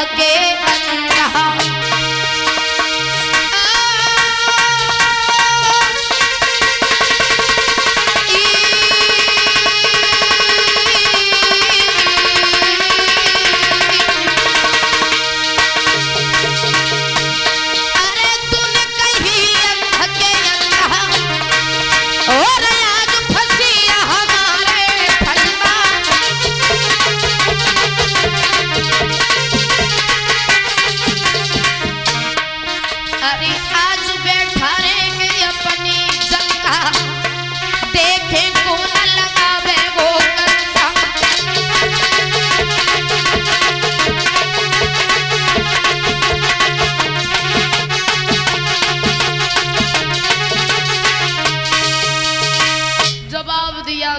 ढके अंधा।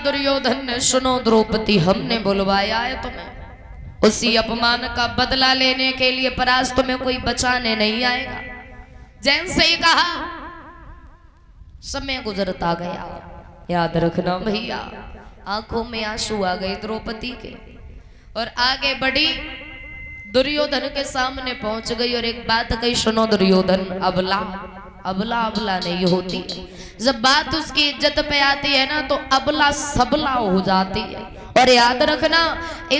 दुर्योधन ने, सुनो द्रौपदी, हमने बुलवाया है तुम्हें उसी अपमान का बदला लेने के लिए, पर आज तुम्हें कोई बचाने नहीं आएगा। जैसे ही कहा समय गुजरता गया। याद रखना भैया, आंखों में आंसू आ गए द्रौपदी के और आगे बढ़ी, दुर्योधन के सामने पहुंच गई और एक बात कही, सुनो दुर्योधन, अबला अबला अबला नहीं होती है। जब बात उसकी इज्जत पे आती है ना तो अबला सबला हो जाती है। और याद रखना,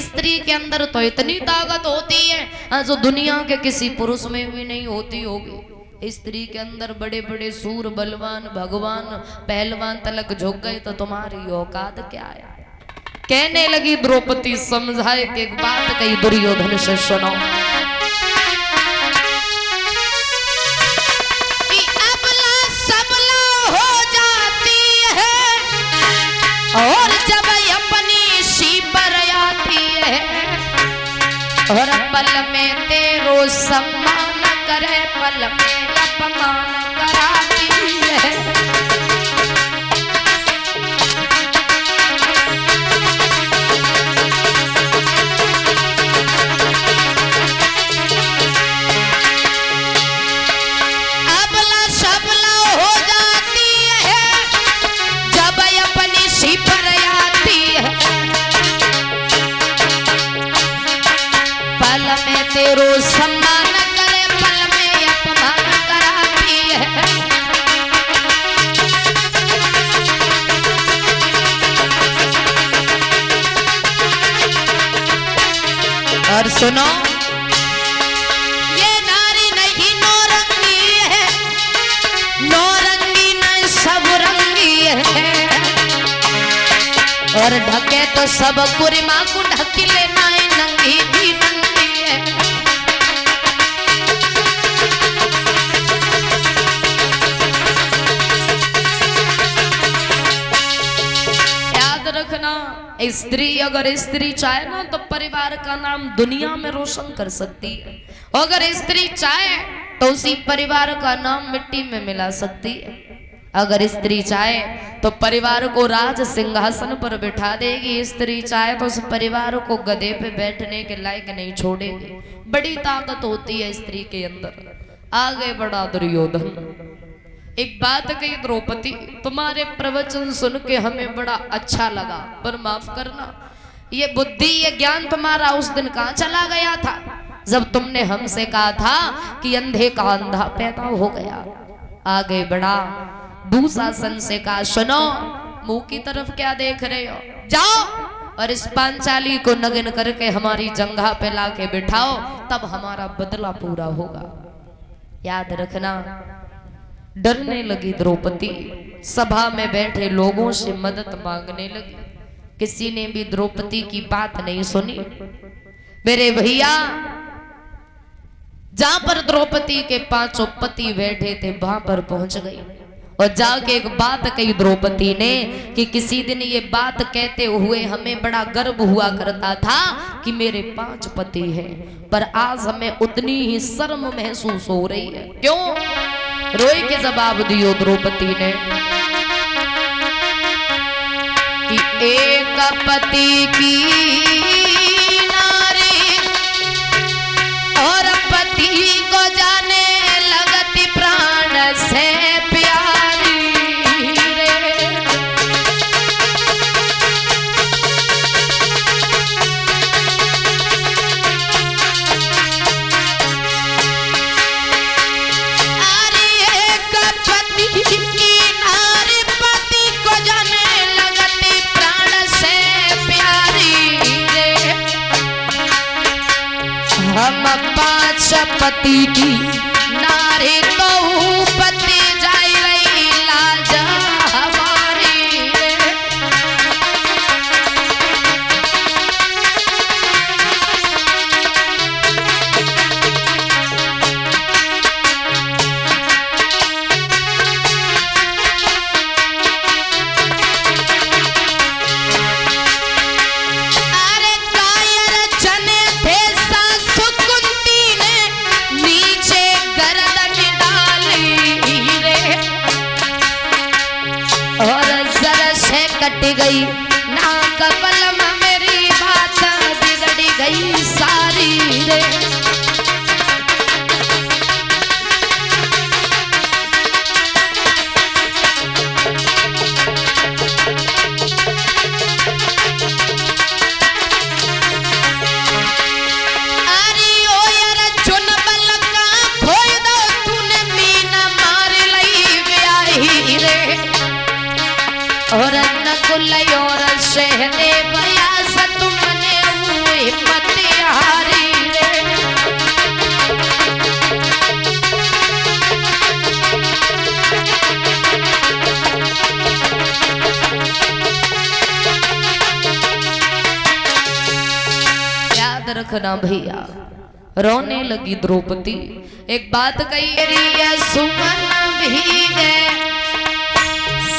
स्त्री के अंदर तो इतनी ताकत होती है जो दुनिया के किसी पुरुष में भी नहीं होती होगी। स्त्री के अंदर बड़े बड़े सूर, बलवान, भगवान, पहलवान तलक झुक गए तो तुम्हारी औकात क्या है। कहने लगी द्रौपदी, समझाए कि एक बात कही दुर्योधन से, सुनो और जब अपनी सी पर आती है और पल में तेरो सम्मान करे, पल में अपमान कराती है। अबला सबला हो जाती है जब अपनी सी पर आती है, पल में तेरो सम्मान करे, पल में अपमान कराती है। और सुनो, ये नारी नहीं नौरंगी है, नौरंगी नहीं सब रंगी है। और ढके तो सब कुरिमा को ढक लेना है, नंगी भी नंगी है। याद रखना, स्त्री अगर स्त्री चाहे ना तो परिवार का नाम दुनिया में रोशन कर सकती है। अगर स्त्री चाहे तो उसी परिवार का नाम मिट्टी में मिला सकती है। अगर स्त्री चाहे तो परिवार को राज सिंहासन पर बिठा देगी, स्त्री चाहे तो उस परिवार को गधे पे बैठने के लायक नहीं छोड़ेगी। बड़ी ताकत होती है स्त्री के अंदर। आगे बढ़ा दुर्योधन, एक बात कही द्रौपदी, तुम्हारे प्रवचन सुन के हमें बड़ा अच्छा लगा, पर माफ करना, ये बुद्धि ये ज्ञान तुम्हारा उस दिन कहाँ चला गया था जब तुमने हमसे कहा था कि अंधे का अंधा पैदा हो गया। आगे बढ़ा, दुशासन से कहा, सुनो, मुंह की तरफ क्या देख रहे हो, जाओ और इस पांचाली को नग्न करके हमारी जंघा पे लाके बिठाओ, तब हमारा बदला पूरा होगा। याद रखना, डरने लगी द्रौपदी, सभा में बैठे लोगों से मदद मांगने लगी। किसी ने भी द्रौपदी की बात नहीं सुनी। मेरे भैया, जहां पर द्रौपदी के 5 पति बैठे थे वहां पर पहुंच गई और जाके एक बात कही द्रौपदी ने कि किसी दिन ये बात कहते हुए हमें बड़ा गर्व हुआ करता था कि मेरे 5 पति हैं, पर आज हमें उतनी ही शर्म महसूस हो रही है। क्यों? रोए के जवाब दियो द्रौपदी ने कि एक पति की नारी और पति को जाने लगती प्राण से प्यारी रे। हम पांच पति की नारी तो पति जाई रही लाज हमारी रे। कट गई ना कबल में मेरी बात बिगड़ गई सारी रे। अरे ओ यार चुन बल का खोई दो तूने मीना मार लई ब्याही रे। और और शहने बयास तुमने हिम्मत हारी रे। याद रखना भैया, रोने लगी द्रौपदी। एक बात कही सुमन भीगे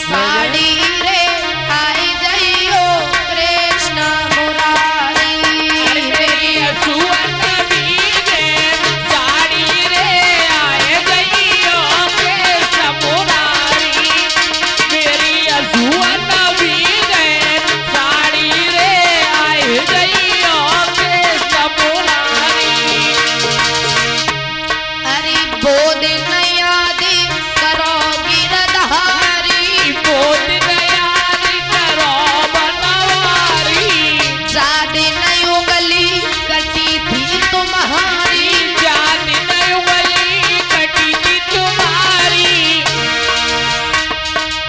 साड़ी रे आई जइयो कृष्ण मुरारी। मेरी सुमन भीगे साड़ी रे आए जइयो कृष्ण मुरारी। मेरी सुमन भीगे साड़ी रे आए जइयो कृष्ण मुरारी। अरे बोध याद करो गिरधारी, बोध याद करो बनवारी। जादी नहीं उंगली कटी थी तुम्हारी, जादी नहीं उंगली कटी थी तुम्हारी।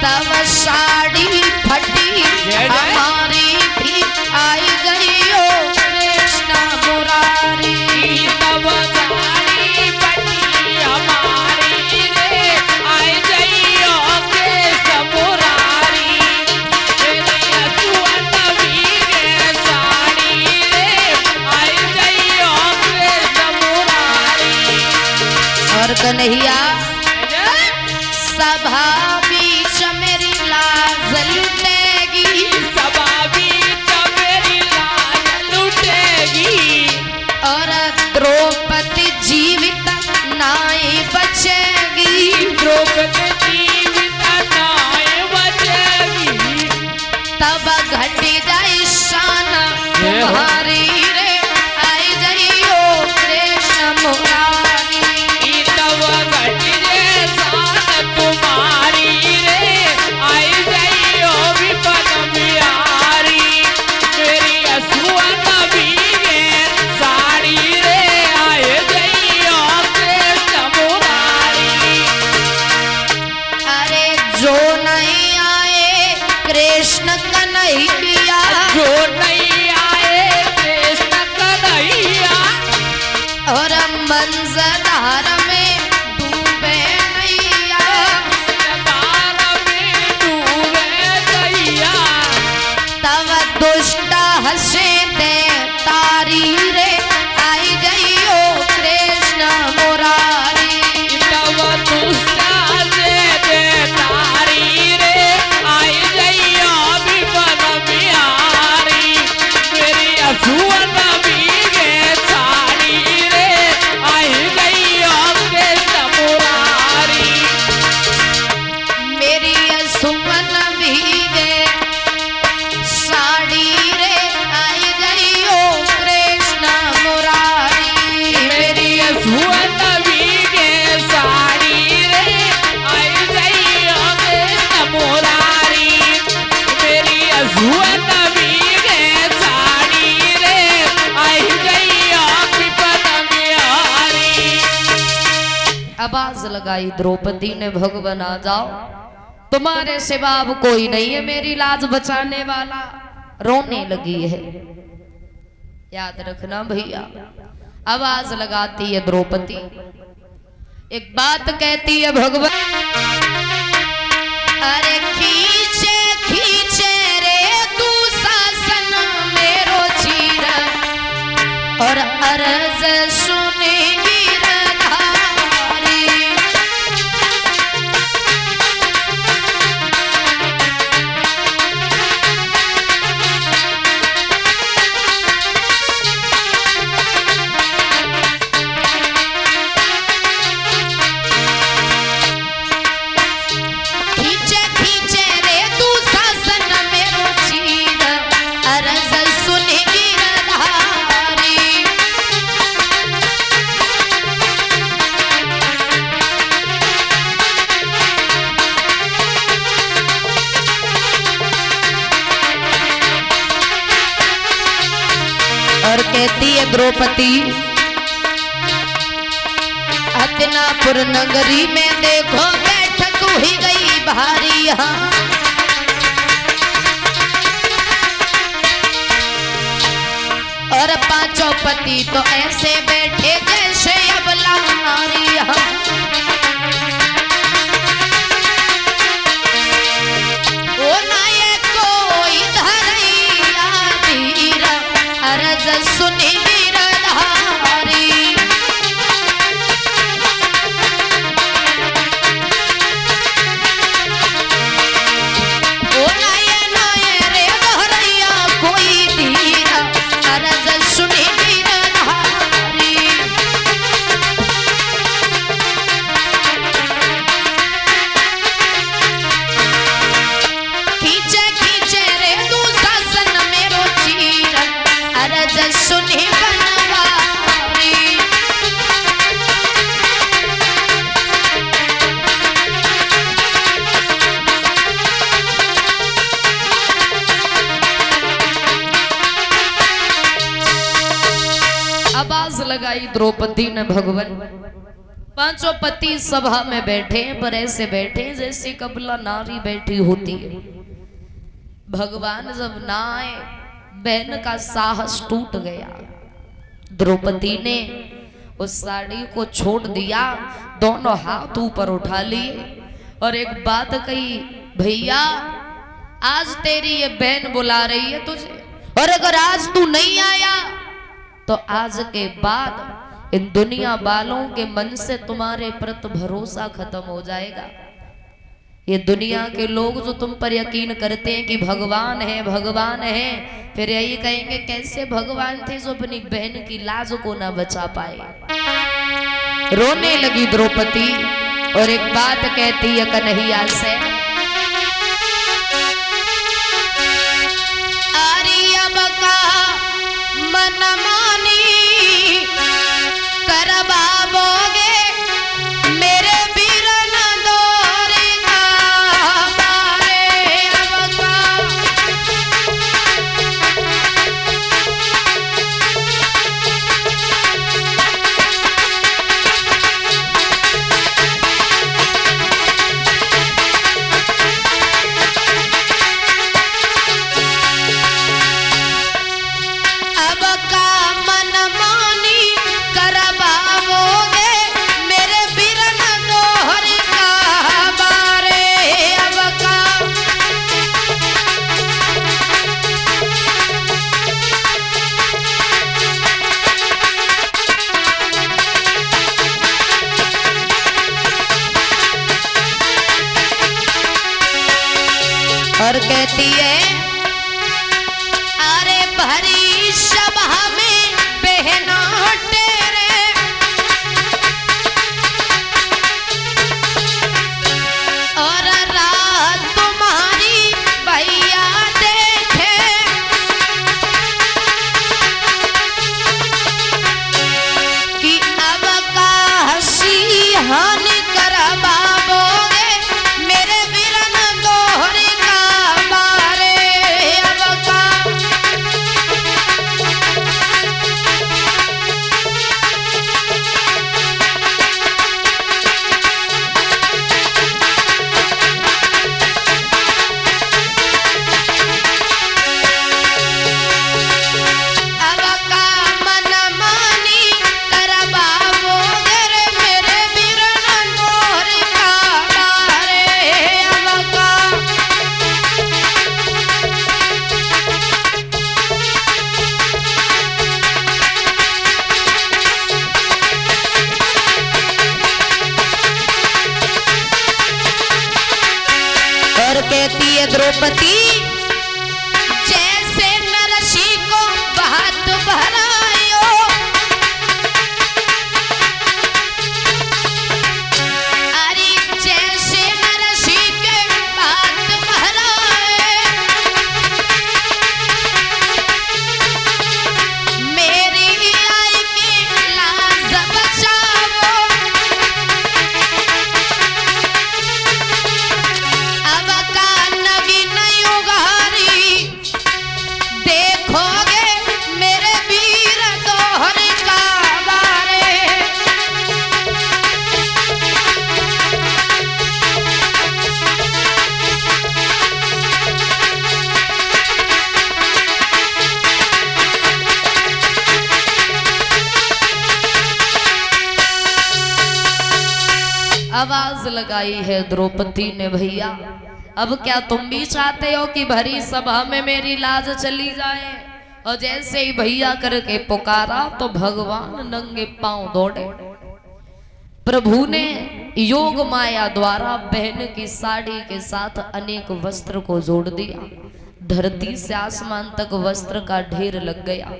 तब साड़ी फटी हमारी भी आई गई ओ कृष्ण मुरारी। तब साड़ी फटी हमारी रे आई गई ओ कृष्ण मुरारी। मेरी सुमन भीगे साड़ी रे आई गई ओ कृष्ण मुरारी। और कन्हैया सभा बीच मेरी लाज लुटेगी, सभा बीच मेरी लाज लुटेगी। और द्रौपदी जीवित नाई बचेगी, द्रौपदी जीवित नाई बचेगी। तब घट जाए शान तुम्हारी रे आई जइयो कृष्ण मुरारी। तब घट जाए शान तुम्हारी रे आई जइयो विपद बिहारी। मेरी सुमन भीगे साड़ी रे आए जइयो कृष्ण मुरारी। अरे जो नहीं आए कृष्ण कन्हैया, जो नहीं आए कृष्ण कन्हैया। और मंजधार में डूबे नैया, मंजधार में डूबे नैया। तब दुष्ट हंसे दे तारी रे आई जइयो कृष्ण मुरारी। तब दुष्ट हंसे दे तारी रे आई जइयो विपद बिहारी। मेरी सुमन भीगे साड़ी रे आई गइयो कृष्ण मुरारी। मेरी सुमन भीगे साड़ी रे आई गइयो कृष्ण मुरारी। मेरी सुमन भीगे साड़ी रे आई गइयो कृष्ण मुरारी। मेरी सुमन भीगे साड़ी रे आई गइयो विपद बिहारी। आवाज लगाई द्रौपदी ने, भगवान आ जाओ, तुम्हारे सिवा अब कोई नहीं है मेरी लाज बचाने वाला। रोने लगी है। याद रखना भैया, आवाज लगाती है द्रौपदी, एक बात कहती है भगवान, अरे खींचे खींचे रे तू शासन मेरो चीर, और अर्ज सुनेगी रधारी। खींचे खींचे रे तू शासन मेरो चीर, अर्ज सुनेगी रधारी। और कहती है द्रौपदी, हस्तिनापुर नगरी में देखो बैठक हुई गई भारी, यहाँ और पांचों पति तो ऐसे बैठे जैसे अबला नारी, यहाँ ओ नाये कोई धरैया धीरा, अर्ज सुनेगी रधारी। ओ नाये नाये रे धरैया कोई धीरा, अर्ज सुनेगी रधारी। खींचे खींचे रे तू शासन मेरो चीर, अर्ज सुने बनवारी। आवाज लगाई द्रौपदी ने भगवान, पांचों पति सभा में बैठे पर ऐसे बैठे जैसे कबला नारी बैठी होती है। भगवान जब ना आए, बहन का साहस टूट गया। द्रौपदी ने उस साड़ी को छोड़ दिया, दोनों हाथ ऊपर उठा लिए और एक बात कही, भैया आज तेरी ये बहन बुला रही है तुझे, और अगर आज तू नहीं आया तो आज के बाद इन दुनिया वालों के मन से तुम्हारे प्रति भरोसा खत्म हो जाएगा। ये दुनिया के लोग जो तुम पर यकीन करते हैं कि भगवान है, फिर यही कहेंगे कैसे भगवान थे जो अपनी बहन की लाज को ना बचा पाए। रोने लगी द्रौपदी और एक बात कहती है कन्हैया से, अब का मन मानी करवाओगे मेरे बीरन दौरे का बारे। अब का और कहती है, अरे भरी सभा में बहना तेरे, और रात तुम्हारी भैया देखे, कि अब का हंसी हानि करवाओगे मेरे बीरन दोहरे का बारे। द्रौपदी जैसे नरसी को बात भरायो, अरे जैसे नरसी के बात भराए, मेरी आई की लाज बचाओ, अब का नगी नहीं उगारी, देखोगे मेरे वीर दोहरे का बारे। आवाज लगाई है द्रौपदी ने, भैया अब क्या तुम भी चाहते हो कि भरी सभा में मेरी लाज चली जाए? और जैसे ही भैया करके पुकारा तो भगवान नंगे पांव दौड़े। प्रभु ने योग माया द्वारा बहन की साड़ी के साथ अनेक वस्त्र को जोड़ दिया। धरती से आसमान तक वस्त्र का ढेर लग गया।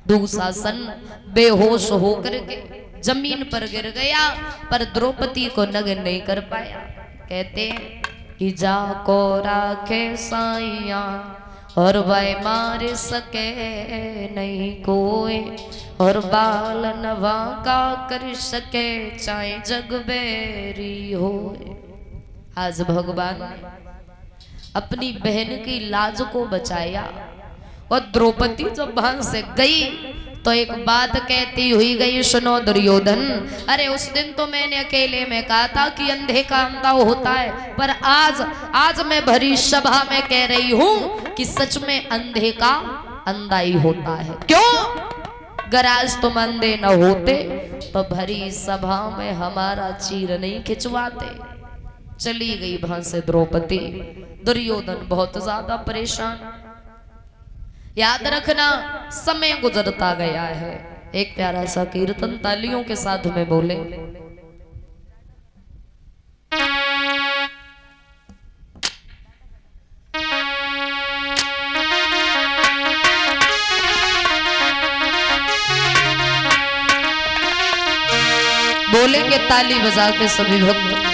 दुशासन बेहोश होकर के जमीन पर गिर गया, पर द्रौपदी को नग्न नहीं कर पाया। कहते हैं कि जाको राखे साइया और वह मार सके नहीं कोई, और बाल नवा का कर सके चाहे जग बेरी हो। आज भगवान ने अपनी बहन की लाज को बचाया, और द्रौपदी जब वहां से गई तो एक बात कहती हुई गई, सुनो दुर्योधन, अरे उस दिन तो मैंने अकेले में कहा था कि अंधे का अंधा होता है, पर आज मैं भरी सभा में कह रही हूं कि सच में अंधे का अंधा ही होता है। क्यों? अगर आज तुम अंधे न होते तो भरी सभा में हमारा चीर नहीं खिंचवाते। चली गई वहां से द्रौपदी। दुर्योधन बहुत ज्यादा परेशान। याद रखना, समय गुजरता गया है। एक प्यारा सा कीर्तन तालियों के साथ में बोले। बोलेंगे ताली बजा के सभी भक्त।